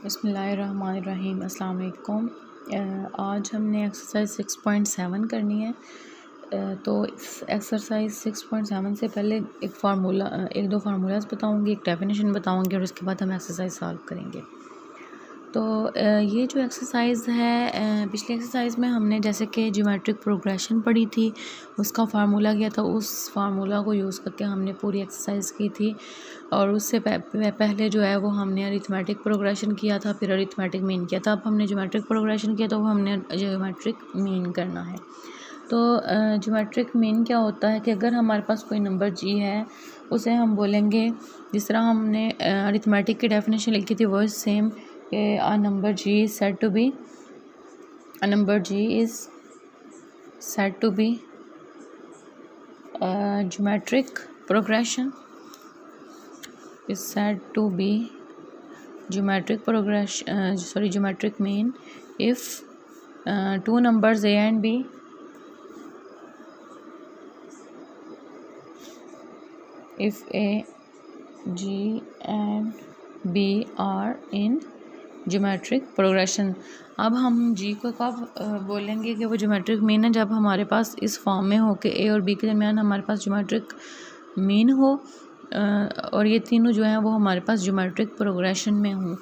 बिस्मिल्लाहिर्रहमानिर्रहीम। अस्सलाम वालेकुम। आज हमने एक्सरसाइज 6.7 करनी है। तो इस एक्सरसाइज 6.7 से पहले एक दो फार्मूलाज बताऊंगी, एक डेफिनेशन बताऊंगी और उसके बाद हम एक्सरसाइज सॉल्व करेंगे। तो ये जो एक्सरसाइज है, पिछली एक्सरसाइज में हमने जैसे कि ज्योमेट्रिक प्रोग्रेशन पढ़ी थी, उसका फार्मूला किया था। उस फार्मूला को यूज़ करके हमने पूरी एक्सरसाइज की थी। और उससे पहले जो है वो हमने अरिथमेटिक प्रोग्रेशन किया था, फिर अरिथमेटिक मीन किया था। अब हमने ज्योमेट्रिक प्रोग्रेशन किया तो वो हमने ज्योमेट्रिक मीन करना है। तो ज्योमेट्रिक मीन क्या होता है कि अगर हमारे पास कोई नंबर जी है, उसे हम बोलेंगे, जिस तरह हमने अरिथमेटिक की डेफिनेशन लिखी थी वो same, a number g is said to be geometric progression is said to be geometric progression geometric mean if two numbers a and b if a g and b are in geometric progression. अब हम जी को कब बोलेंगे कि वो geometric mean है? जब हमारे पास इस फॉर्म में हो कि ए और बी के दरमियान हमारे पास ज्योमेट्रिक मीन हो और ये तीनों जो हैं वो हमारे पास ज्योमेट्रिक प्रोग्रेशन में हों,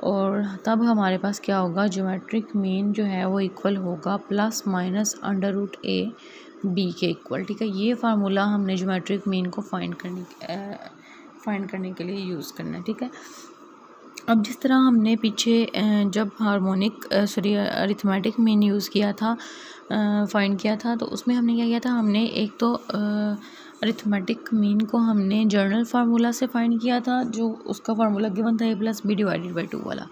और तब हमारे पास क्या होगा, ज्योमेट्रिक मीन जो है वो इक्वल होगा plus minus under root A B के इक्वल। ठीक है, ये फार्मूला हमने ज्योमेट्रिक मीन को फाइंड करने के लिए यूज़ करना है। ठीक है, अब जिस तरह हमने पीछे जब अरिथमेटिक मीन यूज़ किया था, फाइंड किया था, तो उसमें हमने क्या किया था, हमने एक तो अरिथमेटिक मीन को हमने जर्नल फार्मूला से फाइंड किया था, जो उसका फार्मूला गिवन था a+b/2 वाला।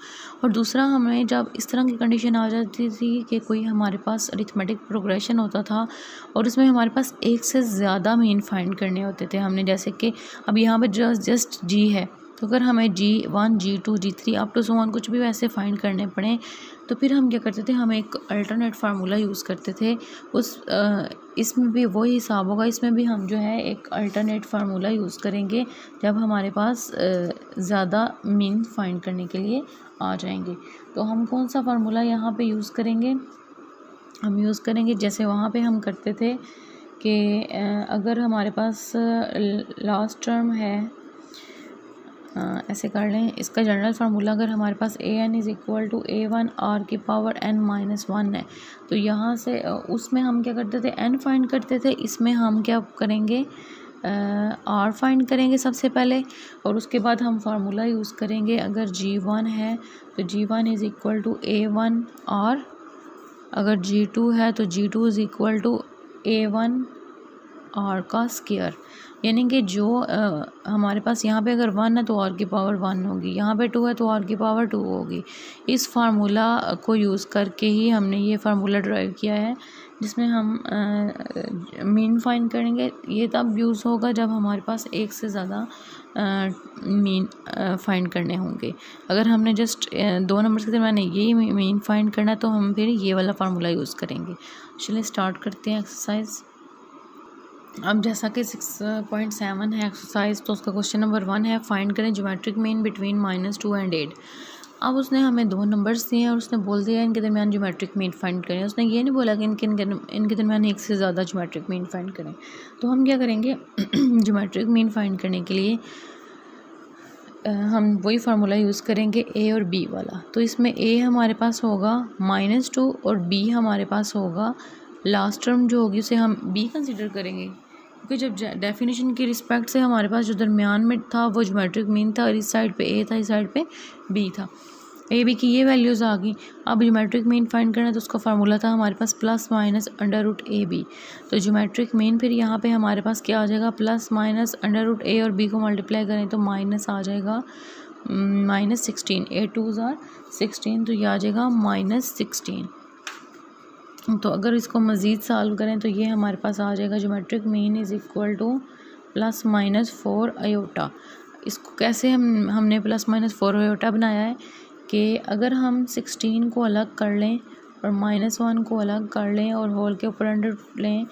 और दूसरा, हमें जब इस तरह की कंडीशन आ जाती थी कि कोई हमारे पास अरिथमेटिक प्रोग्रेशन होता था और उसमें हमारे पास एक से ज़्यादा मीन फाइंड करने होते थे। हमने जैसे कि अब यहाँ पर जस्ट जी है, तो अगर हमें G1 G2 G3 up to so on कुछ भी वैसे फाइंड करने पड़े, तो फिर हम क्या करते थे, हम एक अल्टरनेट फार्मूला यूज़ करते थे। इसमें भी वही हिसाब होगा, इसमें भी हम जो है एक अल्टरनेट फार्मूला यूज़ करेंगे जब हमारे पास ज़्यादा मीन फाइंड करने के लिए आ जाएंगे। तो हम कौन सा फार्मूला यहाँ पे यूज़ करेंगे? हम यूज़ करेंगे जैसे वहाँ पे हम करते थे कि अगर हमारे पास लास्ट टर्म है, ऐसे कर लें, इसका जनरल फार्मूला अगर हमारे पास an is equal to a1 r की पावर n-1 है, तो यहाँ से उसमें हम क्या करते थे, n फाइंड करते थे। इसमें हम क्या करेंगे, r फाइंड करेंगे सबसे पहले, और उसके बाद हम फार्मूला यूज़ करेंगे। अगर g1 है तो g1 is equal to a1 r, अगर g2 है तो g2 is equal to a1 r का स्क्वायर। यानी कि जो हमारे पास यहाँ पे अगर 1 है तो r की पावर 1 होगी, यहाँ पे 2 है तो r की पावर 2 होगी। इस फार्मूला को यूज़ करके ही हमने ये फार्मूला ड्राइव किया है, जिसमें हम मीन फाइंड करेंगे। ये तब यूज़ होगा जब हमारे पास एक से ज़्यादा मीन फाइंड करने होंगे। अगर हमने जस्ट दो नंबर्स के दरमियान यही मीन फाइंड करना है तो हम फिर ये वाला फार्मूला यूज़ करेंगे। चलिए स्टार्ट करते हैं एक्सरसाइज। अब जैसा कि 6.7 है एक्सरसाइज, तो उसका क्वेश्चन नंबर 1 है, फाइंड करें ज्योमेट्रिक मीन बिटवीन -2 and 8। अब उसने हमें दो नंबर्स दिए हैं और उसने बोल दिया इनके दरमियान ज्योमेट्रिक मीन फाइंड करें। उसने ये नहीं बोला कि इनके दरमियान एक से ज़्यादा ज्योमेट्रिक मीन फाइंड करें। तो हम क्या करेंगे, ज्योमेट्रिक मीन फाइंड करने के लिए हम वही फार्मूला यूज़ करेंगे a और b वाला। तो इसमें a हमारे पास होगा -2 और b हमारे पास होगा, लास्ट टर्म जो होगी उसे हम b कंसिडर करेंगे, क्योंकि जब डेफिनेशन की रिस्पेक्ट से हमारे पास जो दरमियान में था वो ज्योमेट्रिक मीन था, और इस साइड पे a था, इस साइड पे b था। a b की ये वैल्यूज़ आ गई। अब ज्योमेट्रिक मीन फाइंड करना है तो उसका फार्मूला था हमारे पास plus minus under root A B. तो ज्योमेट्रिक मीन फिर यहाँ पे हमारे पास क्या आ जाएगा, plus minus under root A और b को मल्टीप्लाई करें तो माइनस आ जाएगा -16, a 2s are 16, तो ये आ जाएगा -16। तो अगर इसको मज़ीद सॉल्व करें तो ये हमारे पास आ जाएगा, geometric mean is equal to +-4 iota. इसको कैसे हमने +-4 आयोटा बनाया है कि अगर हम 16 को अलग कर लें और -1 को अलग कर लें और होल के ऊपर अंडर लें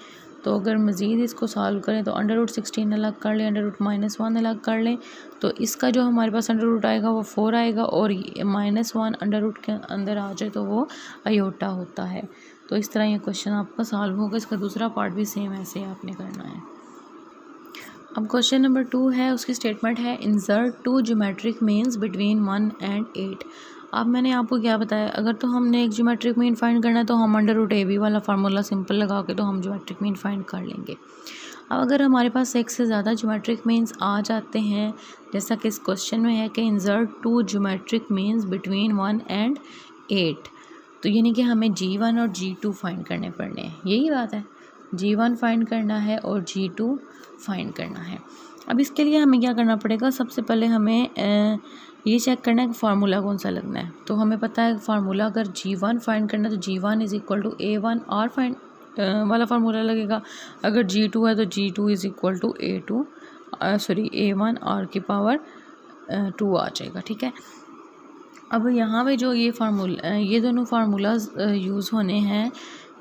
तो अगर मज़ीद इसको सॉल्व करें तो √16 अलग कर लें, √-1 अलग कर लें, तो इसका जो हमारे पास अंडर रूट आएगा वो 4 आएगा, और -1 अंडर रूट के अंदर आ जाए तो वो आयोटा होता है। तो इस तरह ये क्वेश्चन आपका सॉल्व होगा। इसका दूसरा पार्ट भी सेम ऐसे आपने करना है। अब क्वेश्चन नंबर 2 है, उसकी स्टेटमेंट है insert 2 geometric means between 1 and 8। अब मैंने आपको क्या बताया, अगर तो हमने एक ज्योमेट्रिक मीन फाइंड करना है तो हम √AB वाला फार्मूला सिंपल लगा के तो हम ज्योमेट्रिक मीन फाइंड कर लेंगे। अब अगर हमारे पास एक से ज़्यादा ज्योमेट्रिक मीन्स आ जाते हैं, जैसा कि इस क्वेश्चन में है कि insert 2 geometric means between 1 and 8, तो यानी कि हमें G1 और G2 फाइंड करने पड़ने हैं। यही बात है, G1 फाइंड करना है और G2 फाइंड करना है। अब इसके लिए हमें क्या करना पड़ेगा, सबसे पहले हमें ये चेक करना है कि फार्मूला कौन सा लगना है। तो हमें पता है फार्मूला अगर G1 फाइंड करना है तो G1 = A1 R फाइंड वाला फार्मूला लगेगा। अगर G2 है तो G2 = A1 R⁻² आ जाएगा। ठीक है, अब यहाँ पे जो ये दोनों फार्मूलाज यूज़ होने हैं,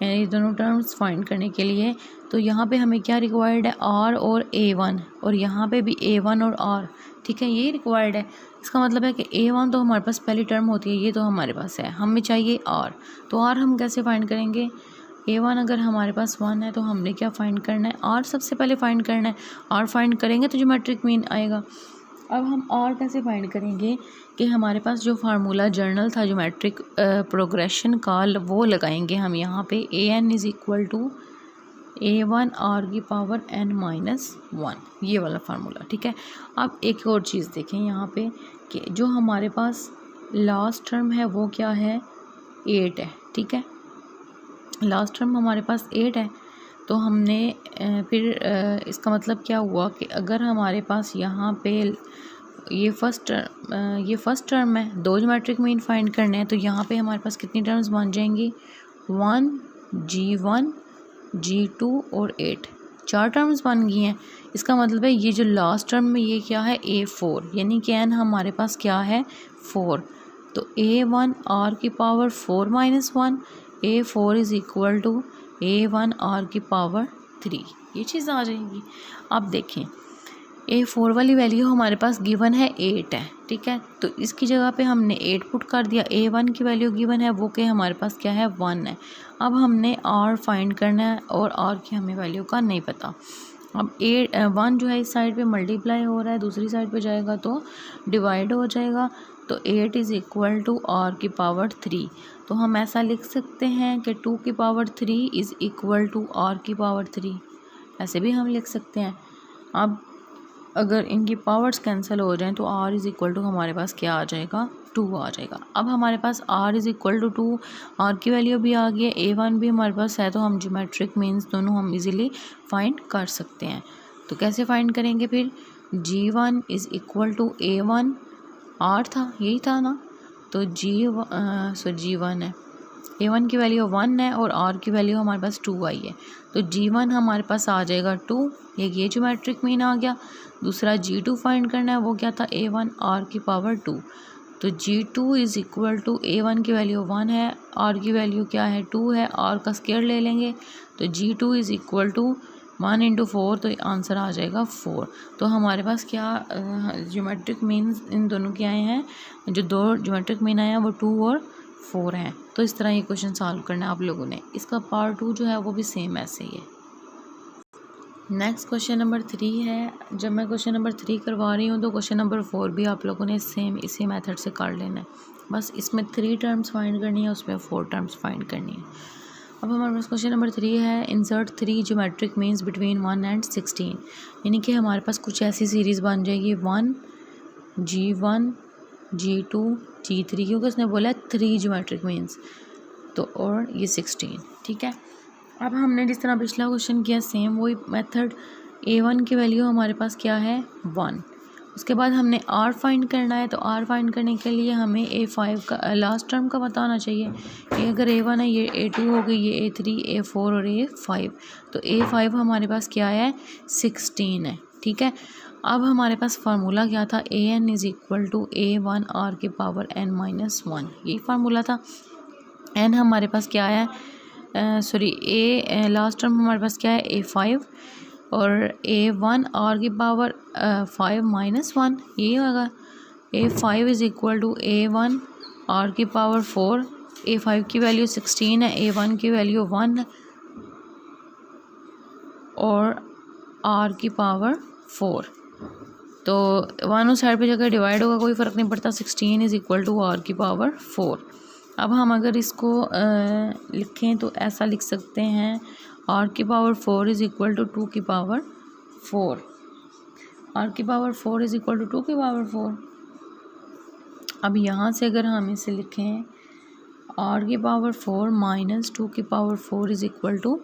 ये दोनों टर्म्स फाइंड करने के लिए, तो यहाँ पे हमें क्या रिक्वायर्ड है, R और A1, और यहाँ पे भी A1 और R। ठीक है, ये रिक्वायर्ड है। इसका मतलब है कि A1 तो हमारे पास पहली टर्म होती है, ये तो हमारे पास है, हमें चाहिए R। तो R हम कैसे फाइंड करेंगे, A1 अगर हमारे पास 1 है तो हमने क्या फाइंड करना है, R सबसे पहले फाइंड करना है। R फाइंड करेंगे तो ज्योमेट्रिक मीन आएगा। अब हम और कैसे फाइंड करेंगे कि हमारे पास जो फार्मूला जर्नल था ज्योमेट्रिक प्रोग्रेशन का, वो लगाएंगे हम यहाँ पे। AN = A1 R⁻n-1, ये वाला फार्मूला। ठीक है, अब एक और चीज़ देखें यहाँ पे कि जो हमारे पास लास्ट टर्म है वो क्या है, 8 है। ठीक है, लास्ट टर्म हमारे पास 8 है, तो हमने फिर इसका मतलब क्या हुआ कि अगर हमारे पास यहाँ पे ये फर्स्ट टर्म है, 2 ज्योमेट्रिक मीन फाइंड करने हैं, तो यहाँ पे हमारे पास कितनी टर्म्स बन जाएंगी, 1 G1 G2 और 8, 4 टर्म्स बन गई हैं। इसका मतलब है ये जो लास्ट टर्म में ये क्या है, A4, यानी कि n हमारे पास क्या है, 4। तो A1 R⁻4-1, A4 = A1 R⁻3, ये चीज़ आ जाएगी। अब देखें, A4 वाली वैल्यू हमारे पास गिवन है 8 है। ठीक है, तो इसकी जगह पे हमने 8 पुट कर दिया। A1 की वैल्यू गिवन है वो कि हमारे पास क्या है, 1 है। अब हमने R फाइंड करना है और R की हमें वैल्यू का नहीं पता। अब 1 जो है इस साइड पे मल्टीप्लाई हो रहा है, दूसरी साइड पे जाएगा तो डिवाइड हो जाएगा। तो 8 = R⁻3। तो हम ऐसा लिख सकते हैं कि 2⁻3 = R⁻3, ऐसे भी हम लिख सकते हैं। अब अगर इनकी पावर्स कैंसिल हो जाएं तो R हमारे पास क्या आ जाएगा, 2 आ जाएगा। अब हमारे पास R = 2, R की वैल्यू भी आ गई है, A1 भी हमारे पास है, तो हम ज्योमेट्रिक मीन्स दोनों हम इजीली फाइंड कर सकते हैं। तो कैसे फाइंड करेंगे फिर, G1 = A1 R था, यही था ना, तो G1 है, A1 की वैल्यू 1 है और R की वैल्यू हमारे पास 2 आई है, तो G1 हमारे पास आ जाएगा 2, ये ज्योमेट्रिक मीन आ गया। दूसरा G2 फाइंड करना है, वो क्या था, A1 R⁻2, तो G2 = A1 की वैल्यू 1 है, R की वैल्यू क्या है, 2 है, R का स्क्वायर ले लेंगे, तो G2 = 1 × 4, तो आंसर आ जाएगा 4। तो हमारे पास क्या ज्योमेट्रिक मीन्स इन दोनों के आए हैं, जो 2 ज्योमेट्रिक मीन आए हैं वो 2 और 4 हैं। तो इस तरह ये क्वेश्चन सॉल्व करना है आप लोगों ने। इसका पार्ट 2 जो है वो भी सेम ऐसे ही है। नेक्स्ट क्वेश्चन नंबर 3 है। जब मैं क्वेश्चन नंबर 3 करवा रही हूँ तो क्वेश्चन नंबर 4 भी आप लोगों ने सेम इसी मेथड से कर लेना है। बस इसमें 3 टर्म्स फाइंड करनी है, उसमें 4 टर्म्स फाइंड करनी है। अब हमारे पास क्वेश्चन नंबर 3 है, insert 3 geometric means between 1 and 16, यानी कि हमारे पास कुछ ऐसी सीरीज़ बन जाएगी 1 G1 G2 G3, क्योंकि उसने बोला है 3 ज्योमेट्रिक मीन्स, तो और ये 16। ठीक है, अब हमने जिस तरह पिछला क्वेश्चन किया सेम वही मेथड। A1 की वैल्यू हमारे पास क्या है, 1। उसके बाद हमने R फाइंड करना है, तो R फाइंड करने के लिए हमें A5 का लास्ट टर्म का पता होना चाहिए। ये अगर A1 है, ये A2 हो गई, ये A3 A4 और A5, तो A5 हमारे पास क्या है, 16 है। ठीक है, अब हमारे पास फार्मूला क्या था, AN = A1 R⁻n-1, यही फार्मूला था। n हमारे पास क्या है, सॉरी ए लास्ट टर्म हमारे पास क्या है A5 और A1 आर की पावर 5 माइनस 1, यही होगा। A5 is equal to A1 R की पावर 4, A5 की वैल्यू 16 है, A1 की वैल्यू 1 है और आर की पावर 4। तो 1 उस साइड पे जगह डिवाइड होगा, कोई फ़र्क नहीं पड़ता। 16 इज़ इक्वल टू आर की पावर 4। अब हम अगर इसको लिखें तो ऐसा लिख सकते हैं, आर की पावर 4 इज़ इक्वल टू 2 की पावर 4। आर की पावर 4 इज़ इक्वल टू 2 की पावर 4। अब यहाँ से अगर हम इसे लिखें, आर की पावर 4 माइनस 2 की पावर 4 इज़ इक्वल टू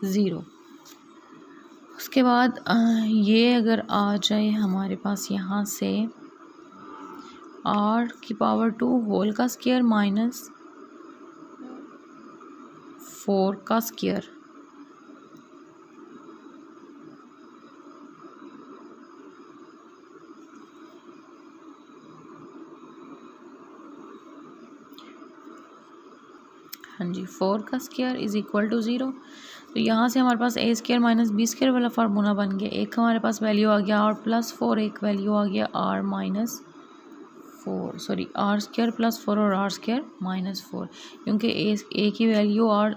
0। उसके बाद ये अगर आ जाए हमारे पास यहाँ से आर की पावर 2 होल का स्क्वायर माइनस 4 का स्क्वायर, हाँ जी, 4 का स्क्वायर इज़ इक्वल टू 0। तो यहाँ से हमारे पास ए स्क्वायर माइनस बी स्क्वायर वाला फार्मूला बन गया। एक हमारे पास वैल्यू आ गया आर प्लस 4, एक वैल्यू आ गया R minus 4, sorry R square plus 4 और आर स्क्वायर माइनस 4, क्योंकि ए की वैल्यू आर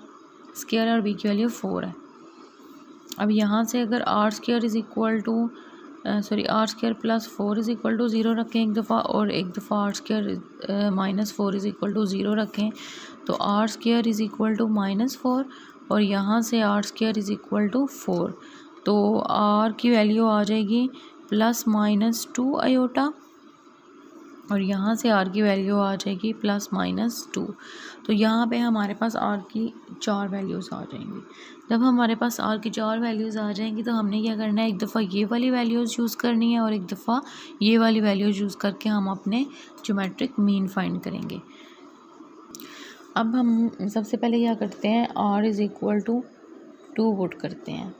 स्क्वायर और बी की वैल्यू 4 है। अब यहाँ से अगर R square is equal to sorry R square plus 4 is equal to 0 रखें एक दफ़ा, और एक दफ़ा R square minus 4 is equal to 0 रखें, तो R square is equal to minus 4 और यहाँ से R square is equal to 4। तो आर की वैल्यू आ जाएगी प्लस माइनस 2 आयोटा और यहाँ से आर की वैल्यू आ जाएगी प्लस माइनस 2। तो यहाँ पे हमारे पास आर की 4 वैल्यूज़ आ जाएंगी। जब हमारे पास आर की 4 वैल्यूज़ आ जाएंगी तो हमने क्या करना है, एक दफ़ा ये वाली वैल्यूज़ यूज़ करनी है और एक दफ़ा ये वाली वैल्यूज़ यूज़ करके हम अपने ज्योमेट्रिक मीन फाइंड करेंगे। अब हम सबसे पहले क्या करते हैं, R is equal to 2 put करते हैं।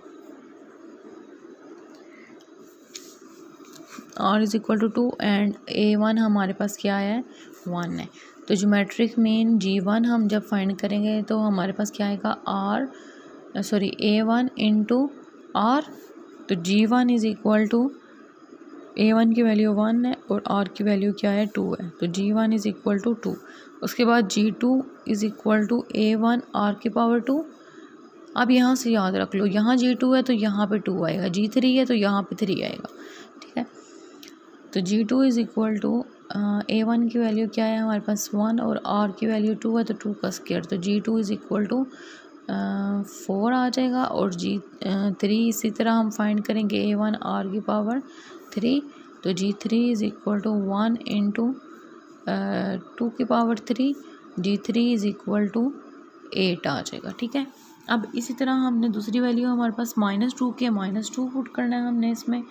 R is equal to 2 and A1 हमारे पास क्या है, 1 है। तो ज्योमेट्रिक मीन G1 हम जब फाइंड करेंगे तो हमारे पास क्या आएगा, A1 इंटू आर। तो G1 is equal to A1 की वैल्यू 1 है और R की वैल्यू क्या है, 2 है। तो G1 इज़ इक्वल टू 2। उसके बाद G2 is equal to A1 R की पावर 2। अब यहाँ से याद रख लो, यहाँ G2 है तो यहाँ पे 2 आएगा, G3 है तो यहाँ पे 3 आएगा, ठीक है। तो G2 is equal to A1 की वैल्यू क्या है हमारे पास 1 और R की वैल्यू 2 है, तो 2 का स्क्वायर। तो G2 इज़ इक्वल टू 4 आ जाएगा और G3 इसी तरह हम फाइंड करेंगे A1 R की पावर 3। तो G3 is equal to 1 into 2 की power 3, G3 is equal to 8 आ जाएगा, ठीक है। अब इसी तरह हमने दूसरी वैल्यू हमारे पास -2 की, -2 पुट करना है हमने इसमें।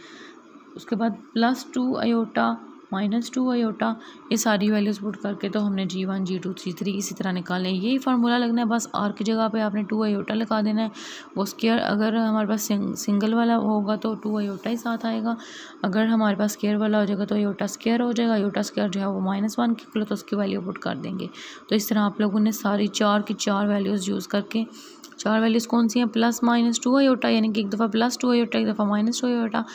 उसके बाद +2 आयोटा, -2 आयोटा, ये सारी वैल्यूज़ पुट करके तो हमने G1 G2 G3 इसी तरह निकालना है। यही फार्मूला लगना है, बस आर की जगह पे आपने 2 आयोटा लगा देना है। वो स्क्वायर अगर हमारे पास सिंगल वाला होगा तो 2 आयोटा ही साथ आएगा, अगर हमारे पास स्क्वायर वाला हो जाएगा तो आयोटा स्क्वायर हो जाएगा। आयोटा स्क्वायर जो है वो -1 की किलो, तो उसकी वैल्यू पुट कर देंगे। तो इस तरह आप लोगों ने सारी 4 की 4 वैल्यूज़ यूज़ करके, 4 वैल्यूज़ कौन सी हैं, +-2 आयोटा, यानी कि एक दफ़ा +2 आयोटा, एक दफ़ा -2 आयोटा,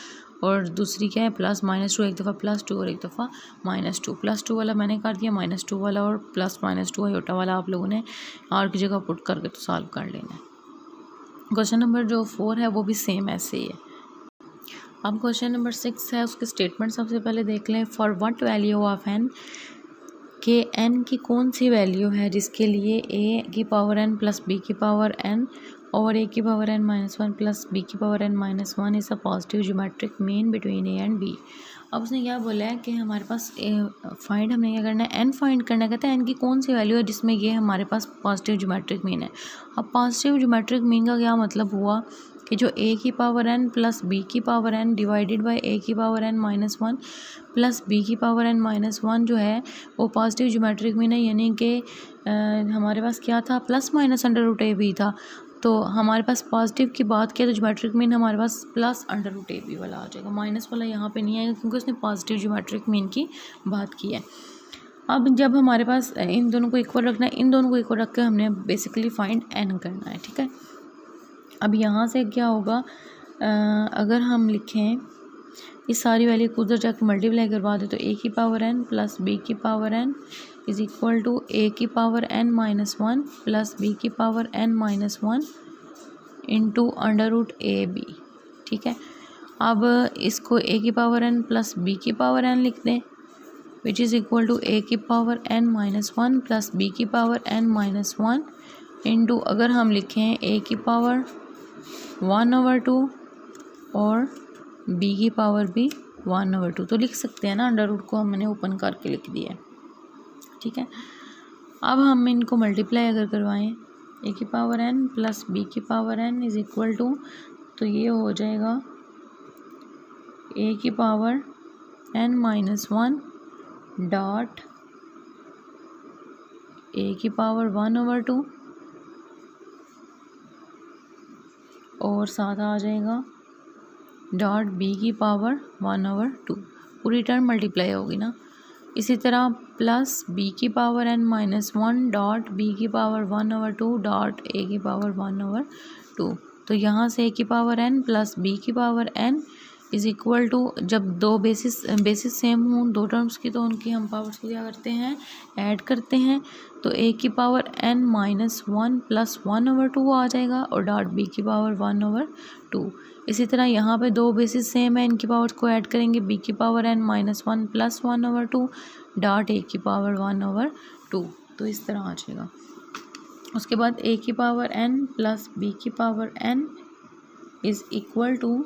और दूसरी क्या है +-2, एक दफ़ा +2 और एक दफ़ा -2। +2 वाला मैंने कर दिया, -2 वाला और +-2 आयोटा वाला आप लोगों ने आर की जगह पुट करके तो सॉल्व कर लेना है। क्वेश्चन नंबर जो 4 है वो भी सेम ऐसे ही है। अब क्वेश्चन नंबर 6 है, उसके स्टेटमेंट सबसे पहले देख लें। For what value of n, के n की कौन सी वैल्यू है जिसके लिए a की पावर n प्लस b की पावर n और a की power n minus 1 plus b की power n minus 1 is a positive geometric mean between a and b। अब उसने क्या बोला है कि हमारे पास फाइंड, हमने क्या करना है, n फाइंड करना है। कहते हैं n की कौन सी वैल्यू है जिसमें ये हमारे पास पॉजिटिव ज्योमेट्रिक मीन है। अब पॉजिटिव ज्योमेट्रिक मीन का क्या मतलब हुआ कि जो a की पावर n प्लस b की power n divided by a की power n minus 1 plus b की पावर n माइनस 1 जो है वो पॉजिटिव ज्योमेट्रिक मीन है। यानी कि हमारे पास क्या था, +-√ab था। तो हमारे पास पॉजिटिव की बात किया तो ज्योमेट्रिक मीन हमारे पास +√ab वाला आ जाएगा, माइनस वाला यहाँ पे नहीं आएगा क्योंकि उसने पॉजिटिव ज्योमेट्रिक मीन की बात की है। अब जब हमारे पास इन दोनों को इक्वल रखना है, इन दोनों को इक्वल रख के हमने बेसिकली फाइंड n करना है, ठीक है। अब यहाँ से क्या होगा, अगर हम लिखें इस सारी वैल्यू को उधर जाकर मल्टीप्लाई करवा दे तो a की पावर n प्लस b की power n is equal to a की power n minus 1 plus b की power n minus 1 into under root A B, ठीक है। अब इसको a की पावर n प्लस b की पावर n लिख दें, which is equal to a की power n minus 1 plus b की पावर n माइनस 1 इंटू अगर हम लिखें a की पावर 1/2 और b की पावर भी 1/2 तो लिख सकते हैं ना, अंडर रूट को हमने ओपन करके लिख दिया है, ठीक है। अब हम इनको मल्टीप्लाई अगर करवाएं a की पावर n प्लस b की power n is equal to, तो ये हो जाएगा a की power n minus 1 dot a की पावर 1/2 और साथ आ जाएगा डॉट b की पावर 1/2, पूरी टर्म मल्टीप्लाई होगी ना। इसी तरह प्लस b की power n minus 1 dot b की पावर 1/2 डॉट a की पावर 1/2। तो यहाँ से a की पावर n प्लस b की power n is equal to, जब दो बेसिस सेम हों दो टर्म्स की, तो उनकी हम पावर्स को क्या करते हैं, ऐड करते हैं। तो a की पावर n माइनस 1 प्लस 1/2 आ जाएगा और डॉट b की पावर 1/2। इसी तरह यहाँ पे दो बेसिस सेम है, इनकी पावर्स को ऐड करेंगे, b की power n minus 1 plus 1/2 dot a की पावर 1/2, तो इस तरह आ जाएगा। उसके बाद a की पावर n प्लस b की power n is equal to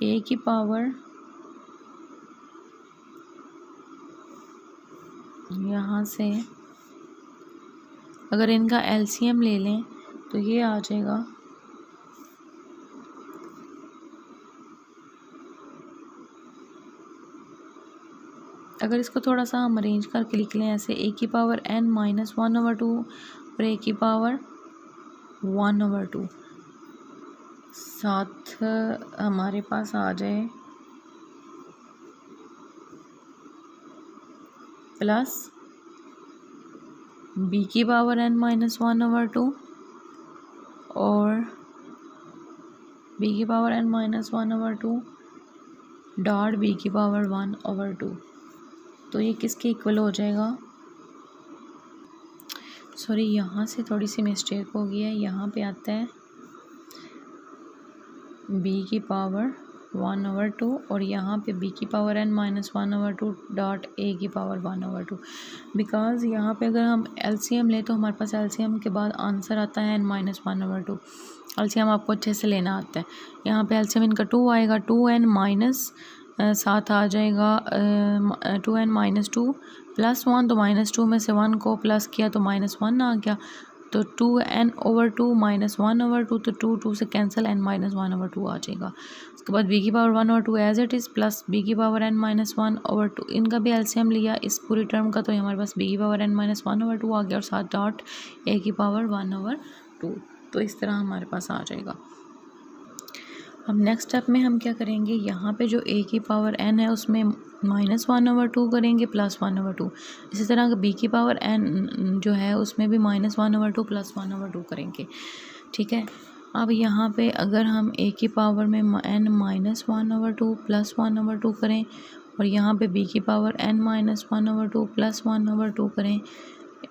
a की पावर, यहाँ से अगर इनका एलसीएम ले लें तो ये आ जाएगा अगर इसको थोड़ा सा हम अरेंज करके लिख लें ऐसे, a की पावर n माइनस 1/2 और a की पावर 1/2, साथ हमारे पास आ जाए प्लस b की पावर n माइनस 1/2 और b की power n minus 1/2 dot b की पावर 1/2। तो ये किसके इक्वल हो जाएगा, सॉरी यहाँ से थोड़ी सी मिस्टेक हो गई है, यहाँ पे आता है b की पावर 1/2 और यहाँ पे b की power n minus 1/2 dot a की पावर 1/2। बिकॉज यहाँ पे अगर हम एलसीएम लें तो हमारे पास एलसीएम के बाद आंसर आता है n माइनस 1/2। एलसीएम आपको अच्छे से लेना आता है। यहाँ पे एलसीएम इनका 2 आएगा, 2n माइनस साथ आ जाएगा 2n माइनस 2 प्लस 1, तो माइनस 2 में से 1 को प्लस किया तो माइनस 1 आ गया, तो 2n/2 माइनस 1/2, तो 2 से कैंसिल, n माइनस 1/2 आ जाएगा। उसके बाद b की power 1/2 as it is plus b की पावर n माइनस 1/2, इनका भी एलसीएम लिया इस पूरी टर्म का, तो हमारे पास b की पावर n माइनस 1/2 आ गया और साथ डॉट a की पावर 1/2, तो इस तरह हमारे पास आ जाएगा। अब नेक्स्ट स्टेप में हम क्या करेंगे, यहाँ पे जो a की पावर n है उसमें माइनस 1/2 करेंगे प्लस 1/2, इसी तरह b की पावर n जो है उसमें भी माइनस 1/2 प्लस 1/2 करेंगे, ठीक है। अब यहाँ पे अगर हम a की पावर में n माइनस 1/2 प्लस 1/2 करें और यहाँ पे b की पावर n माइनस 1/2 प्लस 1/2 करें,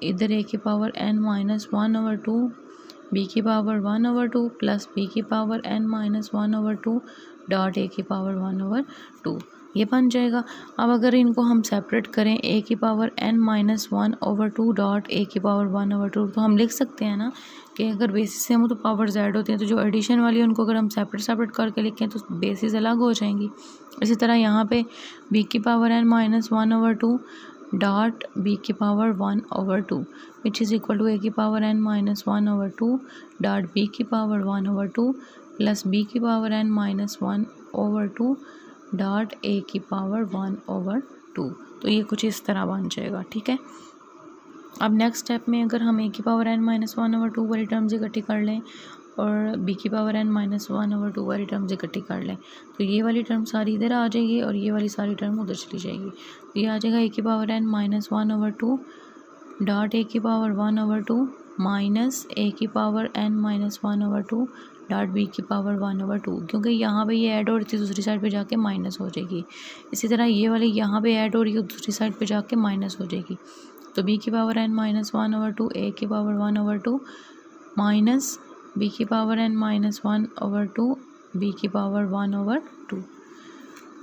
इधर a की पावर n माइनस 1/2 b की पावर 1/2 प्लस b की power n minus 1/2 dot a की पावर 1/2, ये बन जाएगा। अब अगर इनको हम सेपरेट करें a की power n minus 1/2 dot a की पावर 1/2, तो हम लिख सकते हैं ना कि अगर बेसिस सेम हो तो पावर्स ऐड होती हैं, तो जो एडिशन वाली है उनको अगर हम सेपरेट करके लिखें तो बेसिस अलग हो जाएंगी। इसी तरह यहाँ पे b की power n minus 1/2 dot b की power 1/2 which is equal to a की power n minus 1/2 dot b की पावर 1/2 प्लस b की power n minus 1/2 dot a की पावर 1/2, तो ये कुछ इस तरह बन जाएगा, ठीक है। अब नेक्स्ट स्टेप में अगर हम ए की पावर n माइनस 1/2 वाली टर्म्स इकट्ठी कर लें और बी की पावर n माइनस 1/2 वाली टर्म्स इकट्ठी कर लें तो ये वाली टर्म सारी इधर आ जाएगी और ये वाली सारी टर्म उधर चली जाएगी। तो ये आ जाएगा ए की power n minus 1/2 dot A की पावर 1/2 माइनस ए की power n minus 1/2 dot B की पावर 1/2, क्योंकि यहाँ पे ये ऐड हो रही थी दूसरी साइड पे जाके माइनस हो जाएगी। इसी तरह ये वाली यहाँ पे ऐड हो रही है दूसरी साइड पे जाके माइनस हो जाएगी। तो बी की पावर n माइनस 1/2 ए की पावर 1/2 माइनस बी की पावर n माइनस 1/2 बी की पावर 1/2।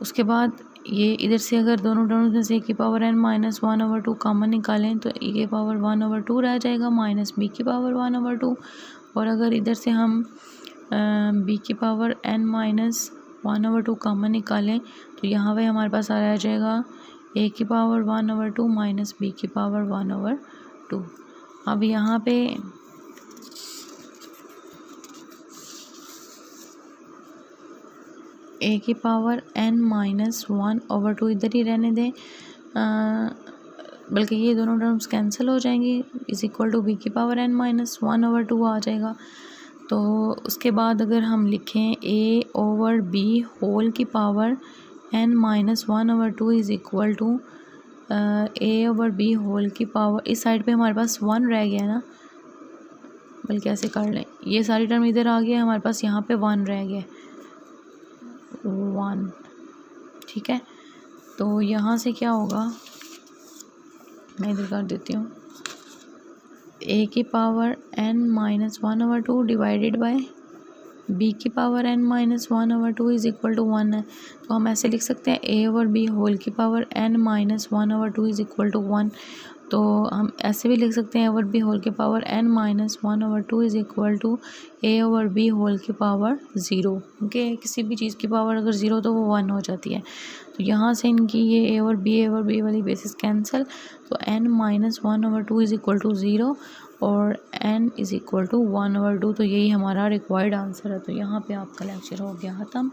उसके बाद ये इधर से अगर दोनों टर्म्स में से ए की पावर n माइनस 1/2 कॉमन निकालें तो ए की पावर 1/2 रह जाएगा माइनस बी की पावर 1/2। और अगर इधर से हम बी की पावर n माइनस 1/2 कॉमन निकालें तो यहाँ पे हमारे पास आ जाएगा ए की पावर 1/2 माइनस बी की पावर 1/2। अब यहाँ पे ए की पावर n माइनस 1/2 इधर ही रहने दें, बल्कि ये दोनों टर्म्स कैंसिल हो जाएंगी, इज इक्वल टू बी की पावर n माइनस 1/2 आ जाएगा। तो उसके बाद अगर हम लिखें a ओवर b होल की power n minus 1/2 is equal to a over b whole की पावर, इस साइड पे हमारे पास 1 रह गया ना, बल्कि ऐसे कर लें, ये सारी टर्म इधर आ गया, हमारे पास यहाँ पे 1 रह गया 1, ठीक है। तो यहाँ से क्या होगा, मैं इधर कर देती हूँ, ए की power n minus 1/2 divided by B की power n minus 1/2 is equal to 1 है। तो हम ऐसे लिख सकते हैं ए ओवर बी होल की power n minus 1/2 is equal to 1। तो हम ऐसे भी लिख सकते हैं ए ओवर बी होल की power n minus 1/2 is equal to A over B whole की पावर 0, क्योंकि किसी भी चीज़ की पावर अगर 0 तो वो 1 हो जाती है। तो यहाँ से इनकी ये ए ओवर बी वाली बेसिस कैंसिल, तो n minus 1/2 is equal to 0 और n इज़ इक्वल टू 1/2। तो यही हमारा रिक्वायर्ड आंसर है। तो यहाँ पे आपका लेक्चर हो गया ख़त्म।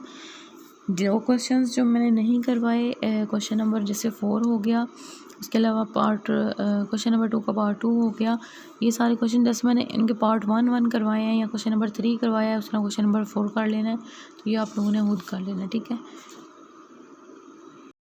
जो क्वेश्चंस जो मैंने नहीं करवाए, क्वेश्चन नंबर जैसे 4 हो गया, उसके अलावा क्वेश्चन नंबर 2 का पार्ट 2 हो गया, ये सारे क्वेश्चन जैसे मैंने इनके पार्ट 1 करवाए हैं या क्वेश्चन नंबर 3 करवाया है, उस तरह क्वेश्चन नंबर 4 कर लेना है। तो ये आप लोगों ने खुद कर लेना है, ठीक है।